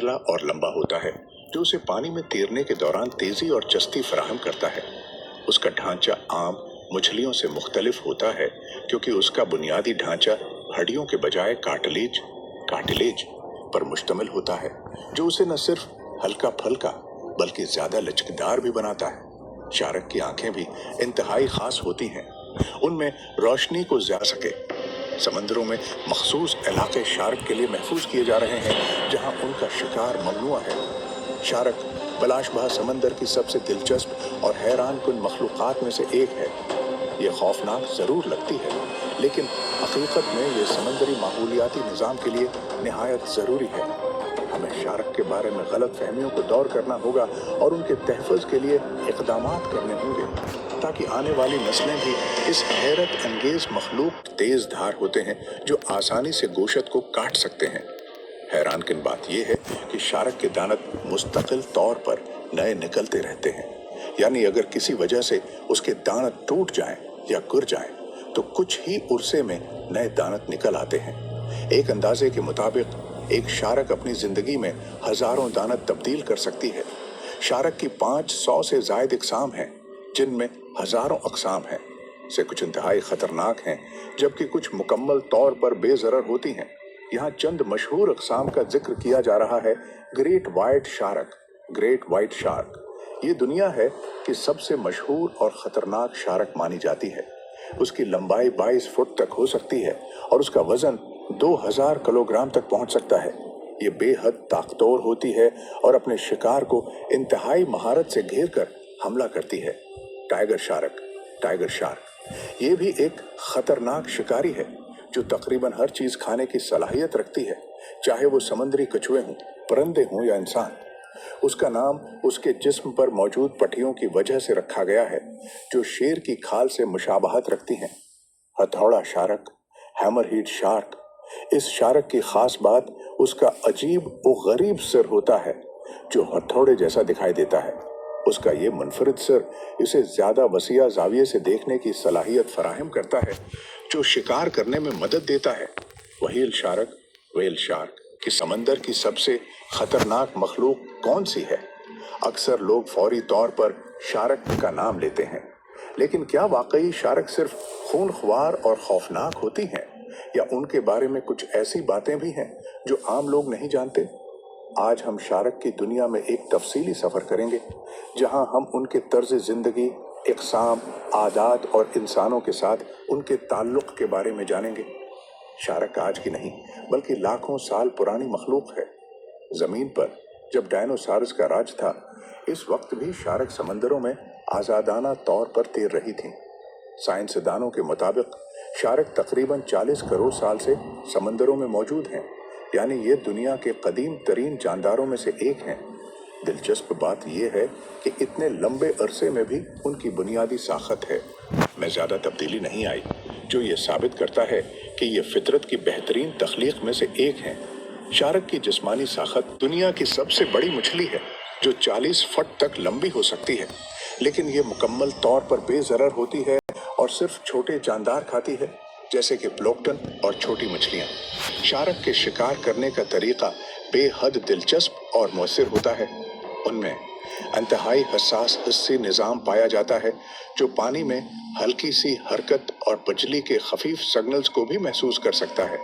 पतला और लंबा होता है, जो उसे पानी में तैरने के दौरान तेजी और चस्ती फराहम करता है। उसका ढांचा आम मछलियों से मुख्तलिफ होता है, क्योंकि उसका बुनियादी ढांचा हड्डियों के बजाय कार्टिलेज पर मुश्तमिल होता है, जो उसे न सिर्फ हल्का फुल्का बल्कि ज्यादा लचकदार भी बनाता है। शार्क की आंखें भी इंतहाई खास होती हैं। उनमें रोशनी को ज्यादा सके। समंदरों में मखसूस इलाके शार्क के लिए महफूज किए जा रहे हैं, जहां उनका शिकार ममनुआ है। शार्क बलाशबहा समंदर की सबसे दिलचस्प और हैरान कुन मखलूक़ात में से एक है। ये खौफनाक जरूर लगती है, लेकिन हकीकत में ये समंदरी माहौलियाती निज़ाम के लिए निहायत ज़रूरी है। हमें शार्क के बारे में गलत फहमियों को दूर करना होगा और उनके तहफ़्फ़ुज़ के लिए इक़दामात करने होंगे, ताकि आने वाली नस्लें भी इस हैरत अंगेज़ मखलूक तेज़ धार होते हैं जो आसानी से गोशत को काट सकते हैं। हैरान किन बात यह है कि शार्क के दानत मुस्तकिल तौर पर नए निकलते रहते हैं, यानी अगर किसी वजह से उसके दानत टूट जाएं या गिर जाएं, तो कुछ ही उर्से में नए दानत निकल आते हैं। एक अंदाजे के मुताबिक एक शार्क अपनी जिंदगी में हजारों दानत तब्दील कर सकती है। शार्क की 500 से जायद इकसाम हैं, जिनमें हजारों अकसाम हैं। से कुछ इंतहाई खतरनाक हैं, जबकि कुछ मुकम्मल तौर पर बेजरर होती हैं। यहाँ चंद मशहूर अकसाम का जिक्र किया जा रहा है। ग्रेट वाइट शार्क ये दुनिया है कि सबसे मशहूर और खतरनाक शार्क मानी जाती है। उसकी लंबाई 22 फुट तक हो सकती है और उसका वजन 2000 किलोग्राम तक पहुंच सकता है। ये बेहद ताकतवर होती है और अपने शिकार को इंतहाई महारत से घेर कर हमला करती है। टाइगर शार्क ये भी एक खतरनाक शिकारी है, जो तकरीबन हर चीज खाने की सलाहियत रखती है, चाहे वो समुद्री कछुए हों, परिंदे हों या इंसान। उसका नाम उसके जिस्म पर मौजूद पट्टियों की वजह से रखा गया है, जो शेर की खाल से मुशाबहत रखती हैं। हथौड़ा शार्क, हैमरहेड शार्क। इस शार्क की खास बात उसका अजीब और गरीब सिर होता है, जो हथौड़े जैसा दिखाई देता है। उसका ये मुनफरिद सिर इसे ज्यादा वसीया जाविये से देखने की सलाहियत फराहम करता है, जो शिकार करने में मदद देता है। व्हेल शार्क कि समंदर की सबसे खतरनाक मखलूक कौन सी है? अक्सर लोग फौरी तौर पर शार्क का नाम लेते हैं, लेकिन क्या वाकई शार्क सिर्फ खूनख्वार और खौफनाक होती हैं, या उनके बारे में कुछ ऐसी बातें भी हैं जो आम लोग नहीं जानते? आज हम शार्क की दुनिया में एक तफसीली सफर करेंगे, जहां हम उनके तर्ज जिंदगी, इक़साम, आदात और इंसानों के साथ उनके ताल्लुक के बारे में जानेंगे। शार्क आज की नहीं, बल्कि लाखों साल पुरानी मखलूक है। जमीन पर जब डायनासोरस का राज था, इस वक्त भी शार्क समंदरों में आजादाना तौर पर तैर रही थीं। साइंसदानों के मुताबिक शार्क तकरीबन 40 करोड़ साल से समंदरों में मौजूद हैं, यानी ये दुनिया के कदीम तरीन जानदारों में से एक हैं। दिलचस्प बात यह है कि इतने लंबे अरसे में भी उनकी बुनियादी साखत है में ज्यादा तब्दीली नहीं आई, जो ये साबित करता है कि ये फितरत की बेहतरीन तख्लीक में से एक है। शार्क की जिस्मानी साखत दुनिया की सबसे बड़ी मछली है, जो 40 फुट तक लंबी हो सकती है, लेकिन ये मुकम्मल तौर पर बेजरर होती है और सिर्फ छोटे जानदार खाती है, जैसे कि प्लॉन्क्टन और छोटी मछलियां। शार्क के शिकार करने का तरीका बेहद दिलचस्प और मुअस्सिर होता है। उनमें इंतहाई हसास हिस्सी निज़ाम पाया जाता है, जो पानी में हल्की सी हरकत और बिजली के खफीफ सिग्नल्स को भी महसूस कर सकता है।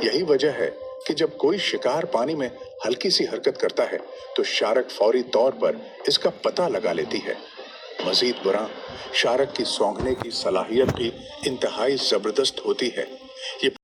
यही वजह है कि जब कोई शिकार पानी में हल्की सी हरकत करता है, तो शार्क फौरी तौर पर इसका पता लगा लेती है। मजीद बुरा, शार्क की सूंघने की सलाहियत भी इंतहाई ज़बरदस्त होती है। ये